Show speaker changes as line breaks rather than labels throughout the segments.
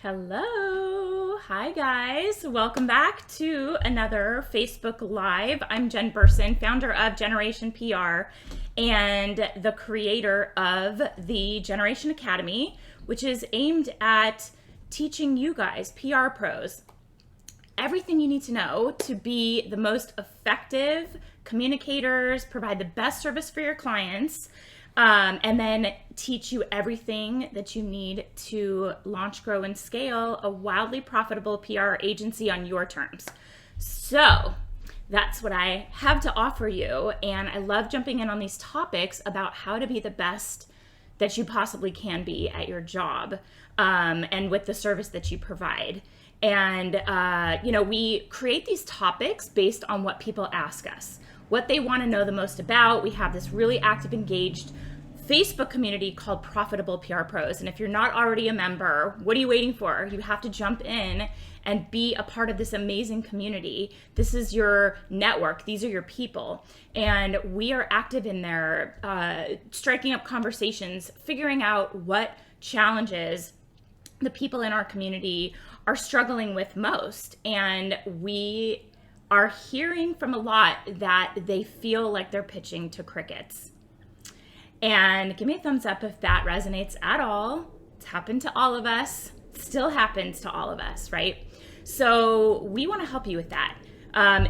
Hello. Hi, guys. Welcome back to another Facebook Live. I'm Jen Burson, founder of Generation PR and the creator of the Generation Academy, which is aimed at teaching you guys, PR pros, everything you need to know to be the most effective communicators, provide the best service for your clients, and then teach you everything that you need to launch, grow, and scale a wildly profitable PR agency on your terms. So that's what I have to offer you. And I love jumping in on these topics about how to be the best that you possibly can be at your job, and with the service that you provide. And, we create these topics based on what people ask us, what they want to know the most about. We have this really active, engaged Facebook community called Profitable PR Pros. And if you're not already a member, what are you waiting for? You have to jump in and be a part of this amazing community. This is your network. These are your people. And we are active in there, striking up conversations, figuring out what challenges the people in our community are struggling with most. And we are hearing from a lot that they feel like they're pitching to crickets. And give me a thumbs up if that resonates at all. It's happened to all of us. It still happens to all of us, right? So we want to help you with that.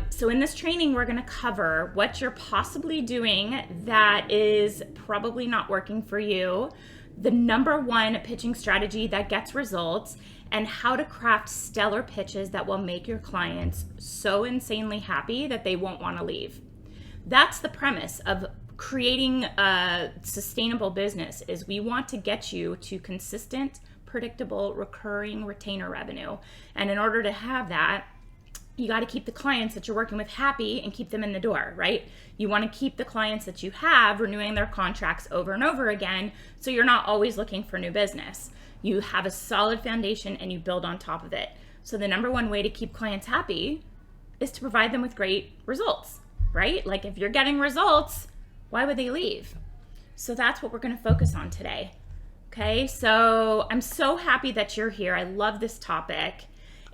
So in this training, we're going to cover what you're possibly doing that is probably not working for you, the number one pitching strategy that gets results, and how to craft stellar pitches that will make your clients so insanely happy that they won't want to leave. That's the premise of creating a sustainable business. Is we want to get you to consistent, predictable, recurring retainer revenue. And in order to have that, you got to keep the clients that you're working with happy and keep them in the door, right? You want to keep the clients that you have renewing their contracts over and over again, so you're not always looking for new business. You have a solid foundation and you build on top of it. So the number one way to keep clients happy is to provide them with great results, right? Like if you're getting results, why would they leave? So that's what we're going to focus on today. Okay, so I'm so happy that you're here. I love this topic.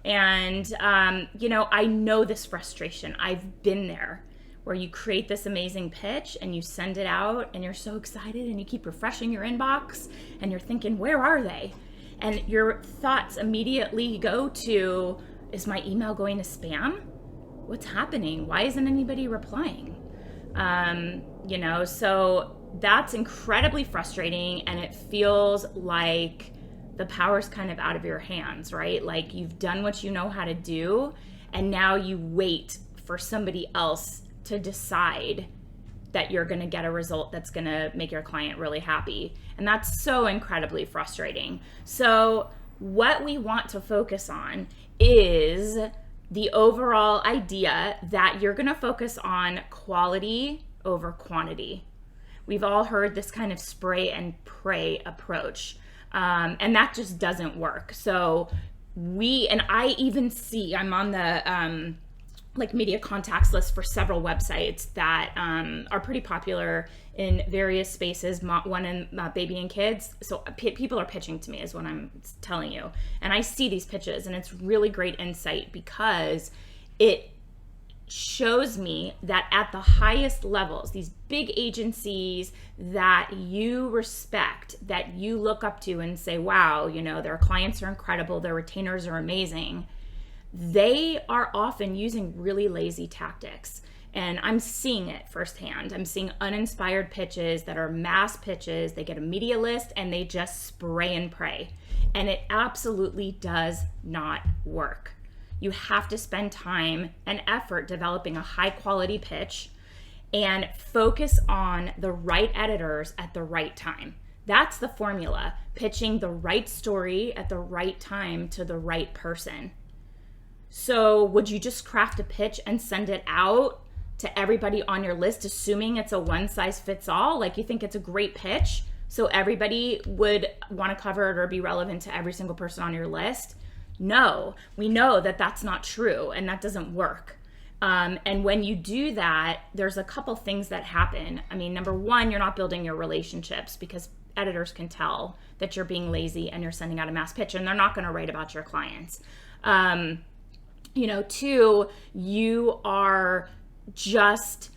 And, I know this frustration. I've been there, where you create this amazing pitch and you send it out and you're so excited and you keep refreshing your inbox and you're thinking, where are they? And your thoughts immediately go to, is my email going to spam? What's happening? Why isn't anybody replying? So that's incredibly frustrating, and it feels like the power's kind of out of your hands, right? Like you've done what you know how to do, and now you wait for somebody else to decide that you're going to get a result that's going to make your client really happy. And that's so incredibly frustrating. So what we want to focus on is the overall idea that you're going to focus on quality over quantity. We've all heard this kind of spray and pray approach, and that just doesn't work. So I even see, I'm on the media contacts list for several websites that are pretty popular in various spaces, one in baby and kids. So people are pitching to me is what I'm telling you. And I see these pitches, and it's really great insight because it shows me that at the highest levels, these big agencies that you respect, that you look up to and say, wow, their clients are incredible, their retainers are amazing, they are often using really lazy tactics. And I'm seeing it firsthand. I'm seeing uninspired pitches that are mass pitches. They get a media list and they just spray and pray. And it absolutely does not work. You have to spend time and effort developing a high quality pitch and focus on the right editors at the right time. That's the formula. Pitching the right story at the right time to the right person. So would you just craft a pitch and send it out to everybody on your list, assuming it's a one size fits all? Like you think it's a great pitch, so everybody would want to cover it or be relevant to every single person on your list? No, we know that that's not true, and that doesn't work. And when you do that, there's a couple things that happen. I mean, number one, you're not building your relationships because editors can tell that you're being lazy and you're sending out a mass pitch, and they're not going to write about your clients. Two, you are just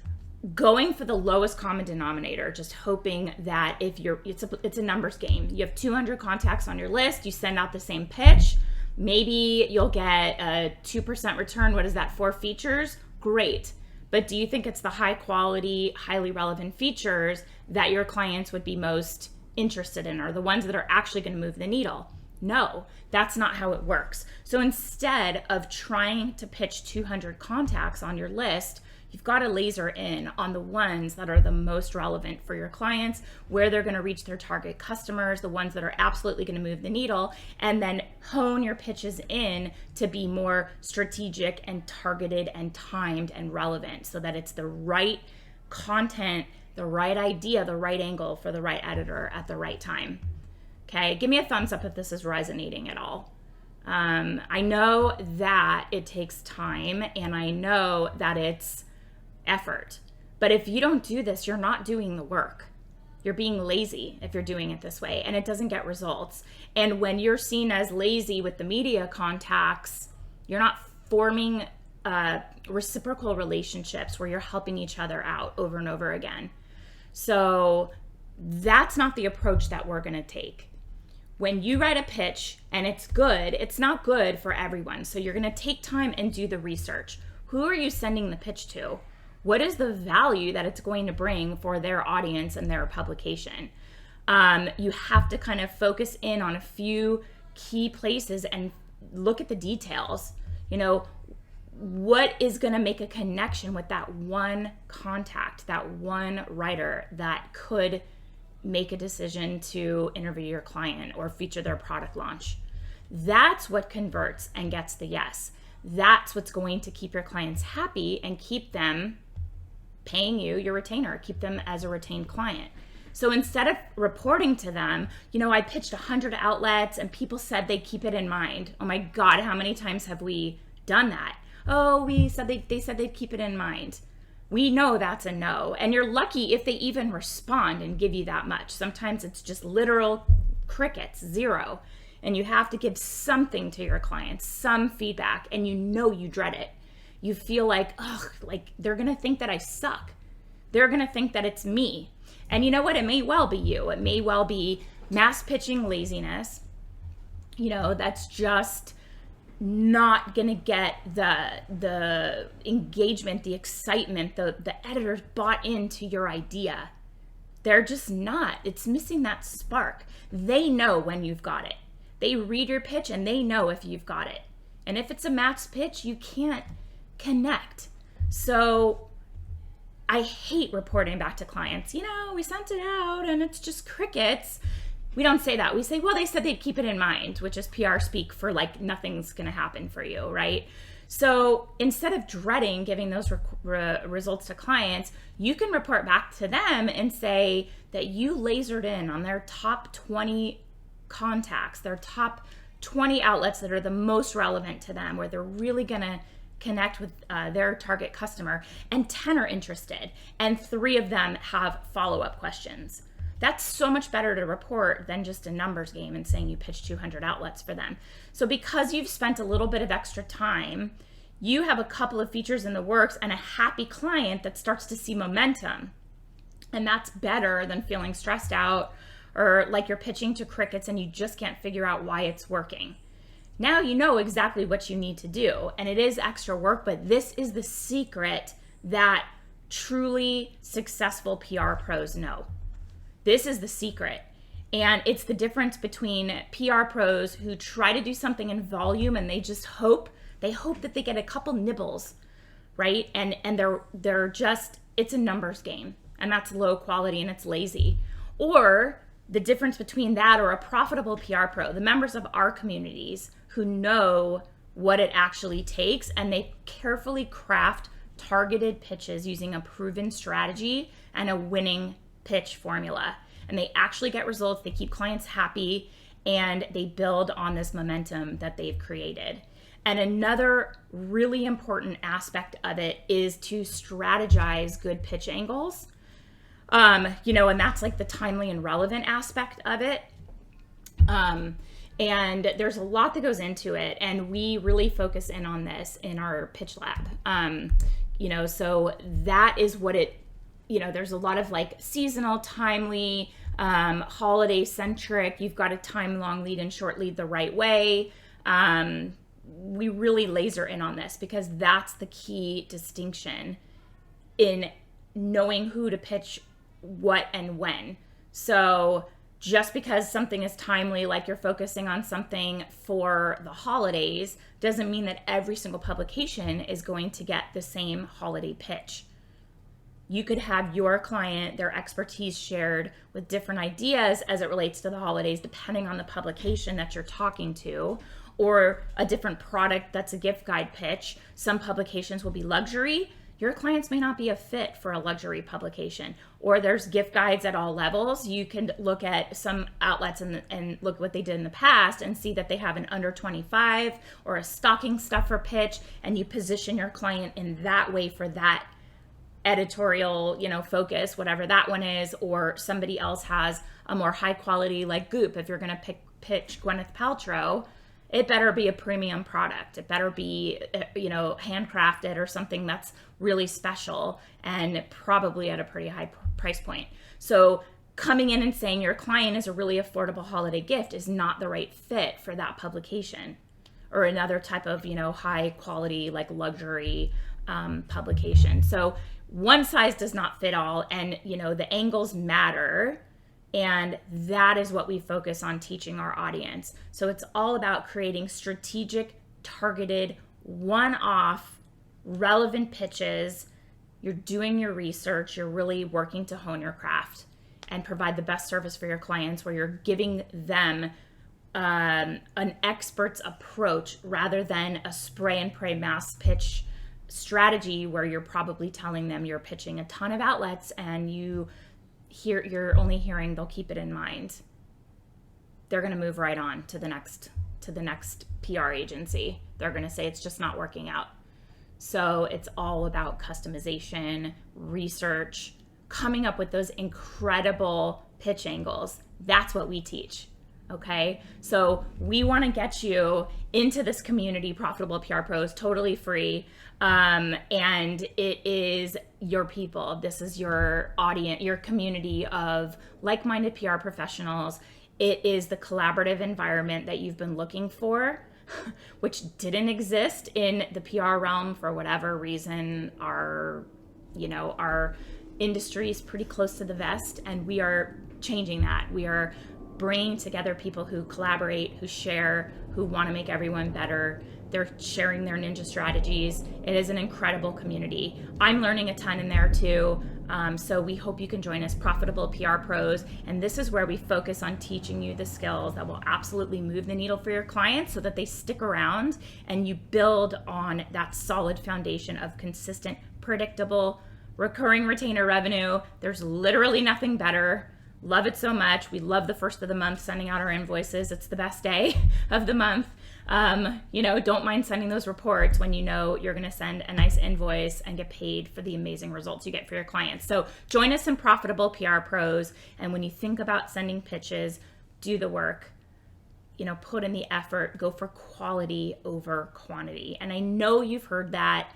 going for the lowest common denominator, just hoping that it's a numbers game. You have 200 contacts on your list, you send out the same pitch, maybe you'll get a 2% return. What is that, 4 features? Great. But do you think it's the high quality, highly relevant features that your clients would be most interested in, or the ones that are actually going to move the needle? No, that's not how it works. So instead of trying to pitch 200 contacts on your list, you've got to laser in on the ones that are the most relevant for your clients, where they're going to reach their target customers, the ones that are absolutely going to move the needle, and then hone your pitches in to be more strategic and targeted and timed and relevant, so that it's the right content, the right idea, the right angle for the right editor at the right time. Okay, give me a thumbs up if this is resonating at all. I know that it takes time, and I know that it's effort. But if you don't do this, you're not doing the work. You're being lazy if you're doing it this way, and it doesn't get results. And when you're seen as lazy with the media contacts, you're not forming reciprocal relationships where you're helping each other out over and over again. So that's not the approach that we're going to take. When you write a pitch and it's good, it's not good for everyone. So you're going to take time and do the research. Who are you sending the pitch to? What is the value that it's going to bring for their audience and their publication? You have to kind of focus in on a few key places and look at the details. What is going to make a connection with that one contact, that one writer that could make a decision to interview your client or feature their product launch? That's what converts and gets the yes. That's what's going to keep your clients happy and keep them paying you your retainer, keep them as a retained client. So instead of reporting to them, I pitched 100 outlets and people said they'd keep it in mind. Oh my God, how many times have we done that? Oh, they said they'd keep it in mind. We know that's a no. And you're lucky if they even respond and give you that much. Sometimes it's just literal crickets, 0. And you have to give something to your clients, some feedback, and you dread it. You feel like they're going to think that I suck. They're going to think that it's me. And you know what? It may well be you. It may well be mass pitching laziness. That's just not going to get the engagement, the excitement, the editors bought into your idea. They're just not. It's missing that spark. They know when you've got it. They read your pitch and they know if you've got it. And if it's a mass pitch, you can't connect. So I hate reporting back to clients, we sent it out and it's just crickets. We don't say that. We say, well, they said they'd keep it in mind, which is PR speak for nothing's going to happen for you, right? So instead of dreading giving those results to clients, you can report back to them and say that you lasered in on their top 20 contacts, their top 20 outlets that are the most relevant to them, where they're really going to connect with their target customer, and 10 are interested, and 3 of them have follow-up questions. That's so much better to report than just a numbers game and saying you pitched 200 outlets for them. So because you've spent a little bit of extra time, you have a couple of features in the works and a happy client that starts to see momentum. And that's better than feeling stressed out or like you're pitching to crickets and you just can't figure out why it's working. Now you know exactly what you need to do, and it is extra work, but this is the secret that truly successful PR pros know. This is the secret. And it's the difference between PR pros who try to do something in volume and they just hope that they get a couple nibbles, right? And they're just, it's a numbers game, and that's low quality and it's lazy. Or the difference between that or a profitable PR pro, the members of our communities who know what it actually takes, and they carefully craft targeted pitches using a proven strategy and a winning pitch formula. And they actually get results, they keep clients happy, and they build on this momentum that they've created. And another really important aspect of it is to strategize good pitch angles. And that's like the timely and relevant aspect of it. And there's a lot that goes into it, and we really focus in on this in our pitch lab. So that is what it, there's a lot of like seasonal, timely, holiday centric. You've got to time long lead and short lead the right way. We really laser in on this because that's the key distinction in knowing who to pitch what and when. So just because something is timely, like you're focusing on something for the holidays, doesn't mean that every single publication is going to get the same holiday pitch. You could have your client, their expertise shared with different ideas as it relates to the holidays, depending on the publication that you're talking to, or a different product that's a gift guide pitch. Some publications will be luxury. Your clients may not be a fit for a luxury publication, or there's gift guides at all levels. You can look at some outlets and look what they did in the past and see that they have an under 25 or a stocking stuffer pitch, and you position your client in that way for that editorial, focus, whatever that one is. Or somebody else has a more high quality, like Goop. If you're going to pitch Gwyneth Paltrow, it better be a premium product. It better be, handcrafted or something that's really special and probably at a pretty high price point. So coming in and saying your client is a really affordable holiday gift is not the right fit for that publication or another type of, high quality, like luxury publication. So one size does not fit all, and, the angles matter. And that is what we focus on teaching our audience. So it's all about creating strategic, targeted, one-off, relevant pitches. You're doing your research. You're really working to hone your craft and provide the best service for your clients, where you're giving them an expert's approach rather than a spray and pray mass pitch strategy where you're probably telling them you're pitching a ton of outlets and you're only hearing they'll keep it in mind. They're going to move right on to the next PR agency. They're going to say it's just not working out. So it's all about customization, research, coming up with those incredible pitch angles. That's what we teach. Okay, so we want to get you into this community, Profitable PR Pros, totally free. And it is your people. This is your audience, your community of like-minded PR professionals. It is the collaborative environment that you've been looking for, which didn't exist in the PR realm for whatever reason. Our industry is pretty close to the vest, and we are changing that. We are bringing together people who collaborate, who share, who want to make everyone better. They're sharing their ninja strategies. It is an incredible community. I'm learning a ton in there too. So we hope you can join us, Profitable PR Pros. And this is where we focus on teaching you the skills that will absolutely move the needle for your clients so that they stick around and you build on that solid foundation of consistent, predictable, recurring retainer revenue. There's literally nothing better. Love it so much. We love the first of the month sending out our invoices. It's the best day of the month. Don't mind sending those reports when you're going to send a nice invoice and get paid for the amazing results you get for your clients. So join us in Profitable PR Pros. And when you think about sending pitches, do the work, put in the effort, go for quality over quantity. And I know you've heard that,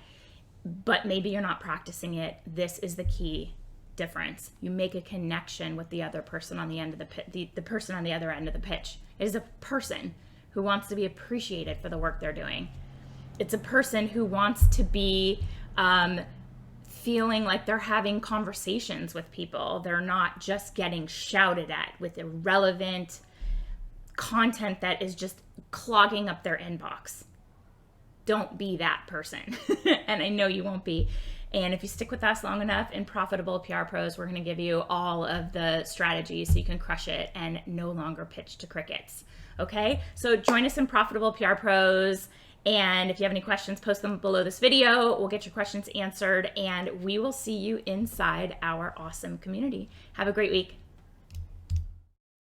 but maybe you're not practicing it. This is the key difference. You make a connection with the other person on the end of the person on the other end of the pitch. It is a person who wants to be appreciated for the work they're doing. It's a person who wants to be feeling like they're having conversations with people. They're not just getting shouted at with irrelevant content that is just clogging up their inbox. Don't be that person. And I know you won't be. And if you stick with us long enough in Profitable PR Pros, we're going to give you all of the strategies so you can crush it and no longer pitch to crickets. Okay? So join us in Profitable PR Pros. And if you have any questions, post them below this video. We'll get your questions answered, and we will see you inside our awesome community. Have a great week.